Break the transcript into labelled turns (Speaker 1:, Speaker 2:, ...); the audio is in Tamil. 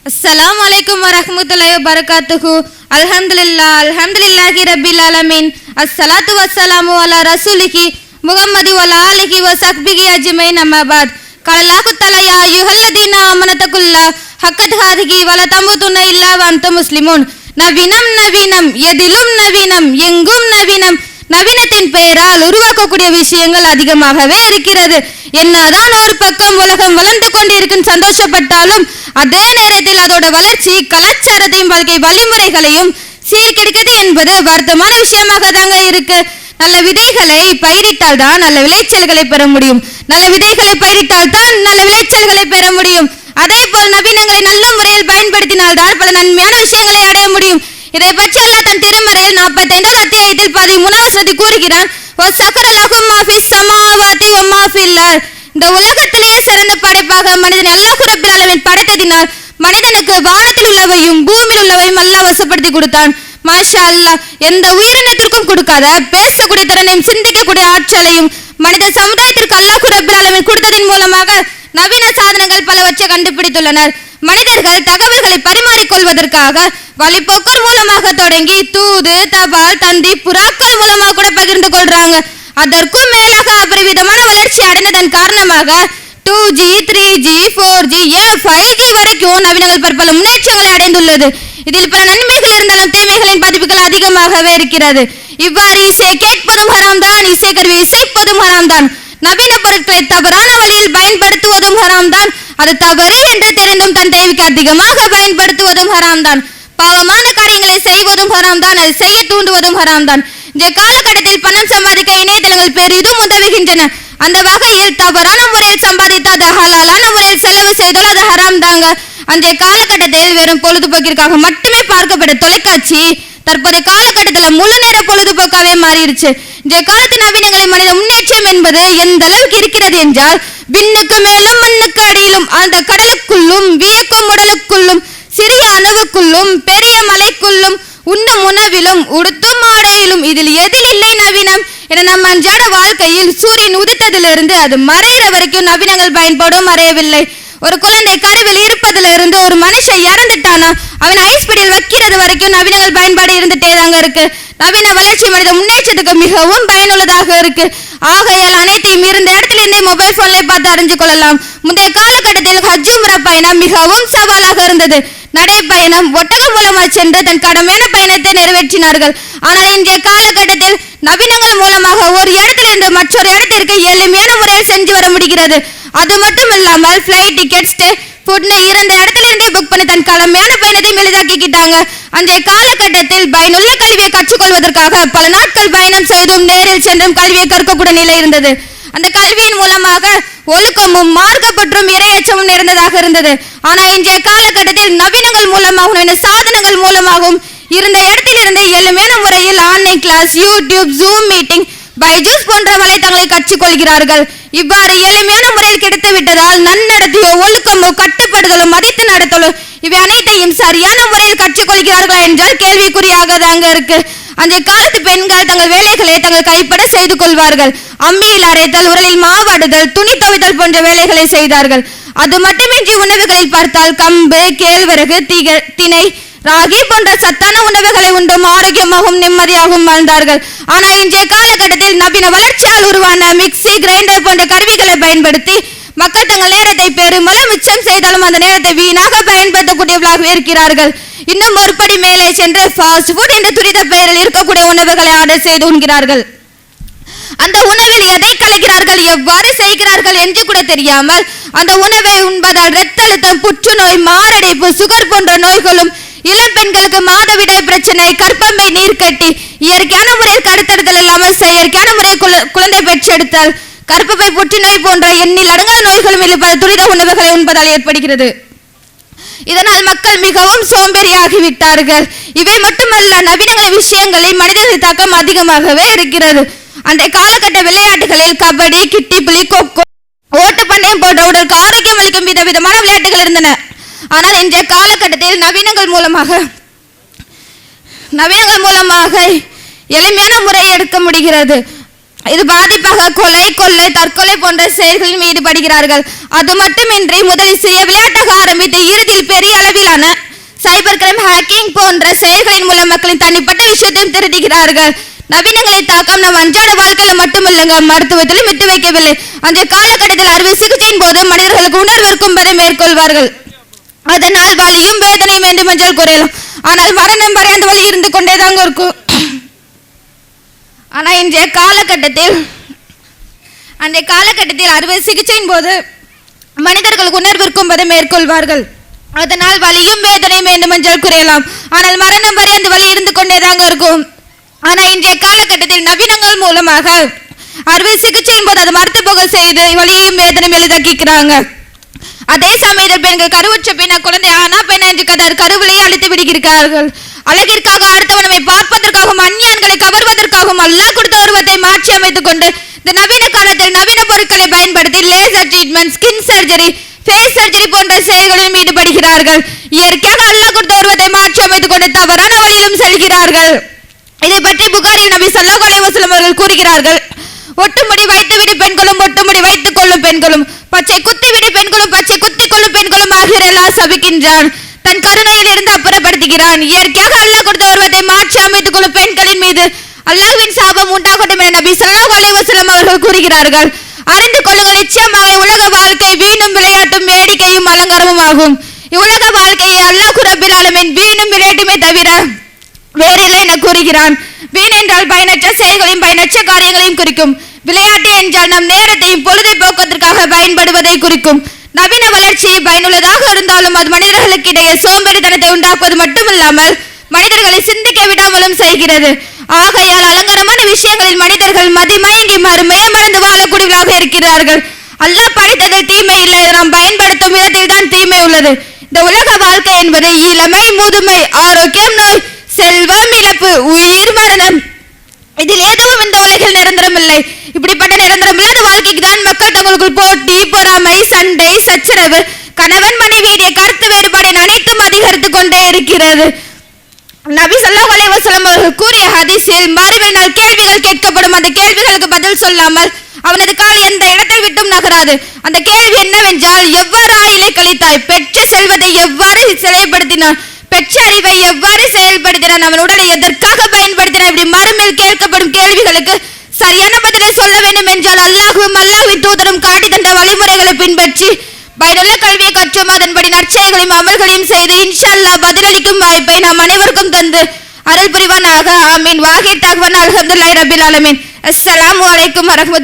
Speaker 1: அஸ்ஸலாமு அலைக்கும் வரஹ்மத்துல்லாஹி வபரகாத்துஹு. அல்ஹம்துலில்லாஹி ரப்பில் ஆலமீன். அஸ்ஸலாத்து வஸ்ஸலாமு அலா ரசூலிஹி முஹம்மதி வ ஆலிஹி வ ஸஹ்பிஹி அஜ்மஈன். அம்மா பஅத். களல்லாஹு தஆலா யா அய்யுஹல்லதீன ஆமனு தகுல்லாஹ ஹக்க துகாதிஹி வ லா தமுதுன்ன இல்லா வ அன்தும் முஸ்லிமூன். நவீனம் நவீனம் எதிலும் நவீனம் எங்கும் நவீனம். நவீனத்தின் பெயரால் உருவாக்கக்கூடிய விஷயங்கள் அதிகமாகவே இருக்கிறது. என்னதான் ஒரு பக்கம் உலகம் வளர்ந்து கொண்டிருக்கும் சந்தோஷப்பட்டாலும் அதே நேரத்தில் அதோட வளர்ச்சி கலாச்சாரத்தையும் வாழ்க்கை வழிமுறைகளையும் சீர்கெடுக்கிறது என்பது வருத்தமான விஷயமாக தாங்க இருக்கு. நல்ல விதைகளை பயிரிட்டால் தான் நல்ல விளைச்சல்களை பெற முடியும். நல்ல விதைகளை பயிரிட்டால் தான் நல்ல விளைச்சல்களை பெற முடியும். அதே போல் நவீனங்களை நல்ல முறையில் பயன்படுத்தினால் தான் பல நன்மையான விஷயங்களை அடைய முடியும். இதை பற்றி அல்லாஹ் தன் திருமறையில் 45வது அத்தியாயத்தில் 13வது வசனத்தில் கூறுகிறான், இந்த உலகத்திலேயே சிறந்த படைப்பாக மனிதன் அல்லாஹ் ரப்பில் ஆலமீன் படைத்ததினால் மனிதனுக்கு வானத்தில் உள்ளவையும் பூமியில் உள்ளவையும் அல்லாஹ் வசப்படுத்தி கொடுத்தான். மாஷா அல்லாஹ். எந்த உயிரினத்திற்கும் கொடுக்காத பேசக்கூடிய திறனையும் சிந்திக்கக்கூடிய ஆற்றலையும் மனித சமுதாயத்திற்கு அல்லாஹ் ரப்பில் ஆலமீன் கொடுத்ததின் மூலமாக நவீன சாதனங்கள் பலவற்றை கண்டுபிடித்துள்ளனர். மனிதர்கள் தகவல்களை பரிமாறிக்கொள்வதற்காக வழிபோக்கர் மூலமாக தொடங்கி தூது தபால் தந்தி புறாக்கள் மூலமாக கூட பகிர்ந்து கொள்றாங்க. அதற்கும் மேலாக அபரிவிதமான வளர்ச்சி அடைந்ததன் காரணமாக 2G 3G 4G 5G வரைக்கும் நவீனங்கள் பற்பல முன்னேற்றங்களை அடைந்துள்ளது. இதில் பல நன்மைகள் இருந்தாலும் தீமைகளின் பாதிப்புகள் அதிகமாகவே இருக்கிறது. இவ்வாறு இசை கேட்பதும் ஹராம் தான், இசை கருவி இசைப்பதும் ஹராம் தான். நவீன பொருட்களை தவறான வழியில் பயன்படுத்துவதும் ஹராம் தான். அது தவறு என்று தெரிந்தும் தன் தேவைக்கு அதிகமாக பயன்படுத்துவதும் ஹராம் தான். பாவமான காரியங்களை செய்வதும் ஹராம் தான், அதை செய்ய தூண்டுவதும் ஹராம் தான். இந்த காலகட்டத்தில் பணம் சம்பாதிக்க இணையதளங்கள் பெரிதும் உதவுகின்றன. அந்த வகையில் தவறான முறையில் சம்பாதித்து அது ஹலாலான முறையில் செலவு செய்தால் அது ஹராம் தாங்க. அந்த காலகட்டத்தில் வெறும் பொழுதுபோக்கிற்காக மட்டுமே பார்க்கப்பட்ட தொலைக்காட்சி தற்போதைய காலகட்டத்தில் முழு நேர பொழுதுபோக்காவே மாறிடுச்சு. இந்த காலத்து நவீனங்களை மனித முன்னேற்றம் என்பது எந்த அளவுக்கு இருக்கிறது என்றால், விண்ணுக்கு மேலும் மண்ணுக்கு அடியிலும் அந்த கடலுக்குள்ளும் வியக்கும் உடலுக்குள்ளும் சிறிய அணுவுக்குள்ளும் பெரிய மலைக்குள்ளும் உண்ணும் உணவிலும் உடுத்தும் ஆடையிலும் இதில் எதில் இல்லை நவீனம் என நம் அன்றாட வாழ்க்கையில் சூரியன் உதித்ததிலிருந்து அது மறைகிற வரைக்கும் நவீனங்கள் பயன்படும் மறையவில்லை. ஒரு குழந்தை கருவில் இருப்பதிலிருந்து ஒரு மனுஷன் இறந்துட்டானா அவன் ஐஸ்பீடில் வைக்கிறது வரைக்கும் நவீனங்கள் பயன்பாடு இருந்துட்டே தாங்க இருக்கு. நவீன வளர்ச்சி மனித முன்னேற்றத்துக்கு மிகவும் பயனுள்ளதாக இருக்கு. ஆகையால் அனைத்தையும் இருந்த இடத்திலிருந்தே மொபைல் போன்ல பார்த்து அறிஞ்சு கொள்ளலாம். முந்தைய காலகட்டத்தில் ஹஜ் உம்ரா பயணம் மிகவும் சவாலாக இருந்தது. நடைப்பயணம் ஒட்டகம் மூலமாக சென்று தன் கடமையான பயணத்தை நிறைவேற்றினார்கள். ஆனால் இன்றைய காலகட்டத்தில் நவீனங்கள் மூலமாக ஒரு இடத்திலிருந்து மற்றொரு இடத்திற்கு எளிமையான முறையில் சென்று வர முடிகிறது. அது மட்டும் இல்லாமல் பிளைட் டிக்கெட் ஸ்டே ஃபுட்னு இருந்த இடத்துல இருந்தே புக் பண்ணி தன் கடமையான பயணத்தையும் எளிதாக்கிக்கிட்டாங்க. அன்றைய காலகட்டத்தில் பயனுள்ள கல்வியை கற்றுக்கொள்வதற்காக பல நாட்கள் பயணம் செய்தும் நேரில் சென்றும் கல்வியை கற்கக்கூடிய நிலை இருந்தது. அந்த கல்வியின் மூலமாக ஒழுக்கமும் மார்க்கப்பற்றும் இரையச்சமும் நிறைந்ததாக இருந்தது. ஆனால் இன்றைய காலகட்டத்தில் நவீனங்கள் மூலமாகவும் நவீன சாதனங்கள் மூலமாகவும் இருந்த இடத்திலிருந்து எளிமையான முறையில் online class, YouTube, Zoom meeting, Byju's போன்ற வலைத்தளங்களை கற்றுக்கொள்கிறார்கள். இவ்வாறு எளிமையான முறையில் கிடைத்து விட்டதால் நன்னடத்தையோ ஒழுக்கமோ கட்டுப்பாடுகளோ மதித்து நடத்தலோ இவை அனைத்தையும் சரியான முறையில் கற்றுக்கொள்கிறார்களா என்றால் கேள்விக்குறியாக தாங்க இருக்கு. அந்த காலத்து பெண்கள் தங்கள் வேலைகளை தங்கள் கைப்பட செய்து கொள்வார்கள். அம்மியில் அரைத்தல், உரலில் மாவாடுதல், துணி துவைத்தல் போன்ற வேலைகளை செய்தார்கள். அது மட்டுமின்றி உணவுகளில் பார்த்தால் கம்பு, கேழ்வரகு, திணை, ராகி போன்ற சத்தான உணவுகளை உண்டும் ஆரோக்கியமாகவும் நிம்மதியாகவும் வாழ்ந்தார்கள். ஆனால் இன்றைய காலகட்டத்தில் நவீன வளர்ச்சியால் உருவான மிக்சி, கிரைண்டர் போன்ற கருவிகளை பயன்படுத்தி மக்கள் தங்கள் நேரத்தை பெருமளவு மிச்சம் செய்தாலும் அந்த நேரத்தை வீணாக பயன்படுத்தக்கூடியவர்களாக இருக்கிறார்கள். இன்னும் ஒருபடி மேலே சென்று ஃபாஸ்ட் ஃபுட் என்ற துரித பெயரில் இருக்கக்கூடிய உணவுகளை ஆர்டர் செய்து உண்கிறார்கள். அந்த உணவில் எதை கலக்கிறார்கள், எவ்வாறு செய்கிறார்கள் என்று கூட தெரியாமல் அந்த உணவை உண்பதால் இரத்த அழுத்தம், புற்றுநோய், மாரடைப்பு, சுகர் போன்ற நோய்களும், இளம் பெண்களுக்கு மாதவிடாய் பிரச்சனை, கர்ப்பப்பை நீர்க்கட்டி, இயற்கையான முறையில் கருத்தெடுத்தல் இல்லாமல் செயற்கையான முறையில் குழந்தை பெற்றெடுத்தல், கர்ப்பப்பை புற்றுநோய் போன்ற எண்ணில் அடங்காத நோய்களும் இல்லை பல துரித உணவுகளை உண்பதால் ஏற்படுகிறது. இதனால் மக்கள் மிகவும் சோம்பேறியாகிவிட்டார்கள். இவை மட்டுமல்ல, நவீனங்கள் விஷயங்களில் மனிதர்கள் தாக்கம் அதிகமாகவே இருக்கிறது. அந்த காலகட்ட விளையாட்டுகளில் கபடி, கிட்டிப்புலி, கொக்கோ, ஓட்டப்பந்தயம் போன்ற உடலுக்கு ஆரோக்கியம் அளிக்கும் விதவிதமான விளையாட்டுகள் இருந்தன. ஆனால் இன்றைய காலகட்டத்தில் நவீனங்கள் மூலமாக எளிமையான முறையை எடுக்க முடிகிறது. இது பாதிப்பாக கொலை, கொள்ளை, தற்கொலை போன்ற செயல்களில் ஈடுபடுகிறார்கள். அது மட்டுமின்றி முதலில் சிறிய விளையாட்டாக ஆரம்பித்து இறுதியில் பெரிய அளவிலான சைபர் கிரைம், ஹேக்கிங் போன்ற செயல்களின் மூலம் மக்களின் தனிப்பட்ட விஷயத்தையும் திருடுகிறார்கள். நவீனங்களின் தாக்கம் நம் அன்றாட வாழ்க்கையில மட்டுமில்லைங்க, மருத்துவத்திலும் விட்டு வைக்கவில்லை. அந்த காலகட்டத்தில் அறுவை சிகிச்சையின் போது மனிதர்களுக்கு உணர்வு இருக்கும்பதை மேற்கொள்வார்கள். அதனால் வலியும் வேதனையும் வேண்டுமென்றால் குறையலாம். ஆனால் மரணம் வரை அந்த வலி இருந்து கொண்டேதாங்க இருக்கும். ஆனால் இன்றைய காலகட்டத்தில் அறுவை சிகிச்சையின் போது மனிதர்களுக்கு உணர்வு இருக்கும்பதை மேற்கொள்வார்கள். அதனால் வலியும் வேதனையும் வேண்டுமென்றால் குறையலாம். ஆனால் மரணம் வரை அந்த வலி இருந்து கொண்டேதாங்க இருக்கும். ஆனால் இன்றைய காலகட்டத்தில் நவீனங்கள் மூலமாக அறுவை சிகிச்சையின் போது அதை மறுத்து போக செய்து வலியையும் வேதனையும் எளிதாக்கிக்கிறாங்க. அதே சமயத்தில் பெண்கள் கருவுற்ற பின்ன குழந்தை ஆனா பெண்ணா என்று கருவிலையே அழித்து விடுகிறார்கள். அழகிற்காக அடுத்தவனை பார்ப்பதற்காகவும் அந்நியான்களை கவர்வதற்காகவும் அல்லாஹ் கொடுத்த உருவத்தை மாற்றி அமைத்துக் கொண்டு இந்த நவீன காலத்தில் நவீன பொருட்களை பயன்படுத்தி laser treatment, skin surgery, face surgery போன்ற செயல்களிலும் ஈடுபடுகிறார்கள். இயற்கையாக அல்லாஹ் கொடுத்த உருவத்தை மாற்றி அமைத்துக் கொண்டு தவறான வழியிலும் செல்கிறார்கள். இதை பற்றி புகாரில் நபி ஸல்லல்லாஹு அலைஹி வஸல்லம் அவர்கள் கூறுகிறார்கள், ஒட்டுமுடி வைத்துவிடு பெண்களும் ஒட்டுமுடி வைத்துக் கொள்ளும் பெண்களும், பச்சை குத்திவிடு பெண்களும் பச்சை குத்திக் கொள்ளும் பெண்களும் ஆகியோர் எல்லாம் சபிக்கின்றான், தன் கருணையில் இருந்து அப்புறப்படுத்துகிறான். இயற்கையாக அல்லாஹ் கொடுத்த உருவத்தை மாற்றி அமைத்துக் கொள்ளும் பெண்களின் மீது அல்லாஹ்வின் சாபம் உண்டாகட்டும் என நபி ஸல்லல்லாஹு அலைஹி வஸல்லம் அவர்கள் கூறுகிறார்கள். அறிந்து கொள்ளுங்கள், நிச்சயமாக உலக வாழ்க்கை வீணும் விளையாட்டும் வேடிக்கையும் அலங்காரமும் ஆகும். இவ்வுலக வாழ்க்கையை அல்லாஹ் ரப்பில் ஆலமீன் வீணும் விளையாட்டுமே தவிர வேறில்லை என கூறுகிறான். வீண் என்றால் பயனற்ற செயல்களையும் பயனற்ற காரியங்களையும் குறிக்கும். விளையாட்டு என்றால் நம் நேரத்தையும் பொழுதை போக்குவதற்காக பயன்படுவதை குறிக்கும். நவீன வளர்ச்சி பயனுள்ளதாக இருந்தாலும் அது மனிதர்களுக்கு இடையே சோம்பேறித்தனத்தை உண்டாக்குவது மட்டுமில்லாமல் மனிதர்களை சிந்திக்க விடாமலும் செய்கிறது. ஆகையால் அலங்காரமான விஷயங்களில் மனிதர்கள் மதிமயங்கி மயமறந்து வாழக்கூடியவர்களாக இருக்கிறார்கள். அல்லாஹ் படைத்ததில் தீமை இல்லை, நாம் பயன்படுத்தும் விதத்தில் தான் தீமை உள்ளது. இந்த உலக வாழ்க்கை என்பது இளமை, முதுமை, ஆரோக்கியம், நோய், செல்வம், இழப்பு, உயிர், மரணம், இதில் எதுவும் இந்த உலகில் நிரந்தரம் இல்லை. இப்படிப்பட்ட நிரந்தரம் இல்லாத வாழ்க்கைக்கு தான் மக்கள் தங்களுக்குள் போட்டி, பொறாமை, சண்டை, சச்சரவு, கணவன் மனைவியுடைய கருத்து வேறுபாடு அனைத்தும் அதிகரித்துக் கொண்டே இருக்கிறது. நபி ஸல்லல்லாஹு அலைஹி வஸல்லம் அவர்கள் கூறிய ஹதீஸில் மறுமையில் நாள் கேள்விகள் கேட்கப்படும். அந்த கேள்விகளுக்கு பதில் சொல்லாமல் அவனது கால் எந்த இடத்தை விட்டும் நகராது. அந்த கேள்வி என்னவென்றால், எவ்வாறு ஆயுளை கழித்தாய், பெற்ற செல்வத்தை எவ்வாறு சிலைப்படுத்தினான், பெற்ற அறிவை எவ்வாறு செயல்படுத்தினான், அவன் உடலை எதற்காக பயன்படுத்தினான். இப்படி மறுமையில் கேட்கப்படும் கேள்விகளுக்கு சரியான பதிலை சொல்ல வேண்டும் என்றால் அல்லாஹ்வும் அல்லாஹ்வின் தூதரும் காட்டி தந்த வழிமுறைகளை பின்பற்றி பயனுள்ள கல்வியை கற்றும் அதன்படி நற்செயல்களையும் அமல்களையும் செய்து இன்ஷா அல்லாஹ் பதிலளிக்கும் வாய்ப்பை நாம் அனைவருக்கும் தந்து அருள் புரிவானாக. ஆமீன். வாஹித் தஹ்வானா அல்ஹம்துலில்லாஹி ரப்பில் ஆலமீன். அஸ்ஸலாமு அலைக்கும் வரஹ்மத்துல்லாஹி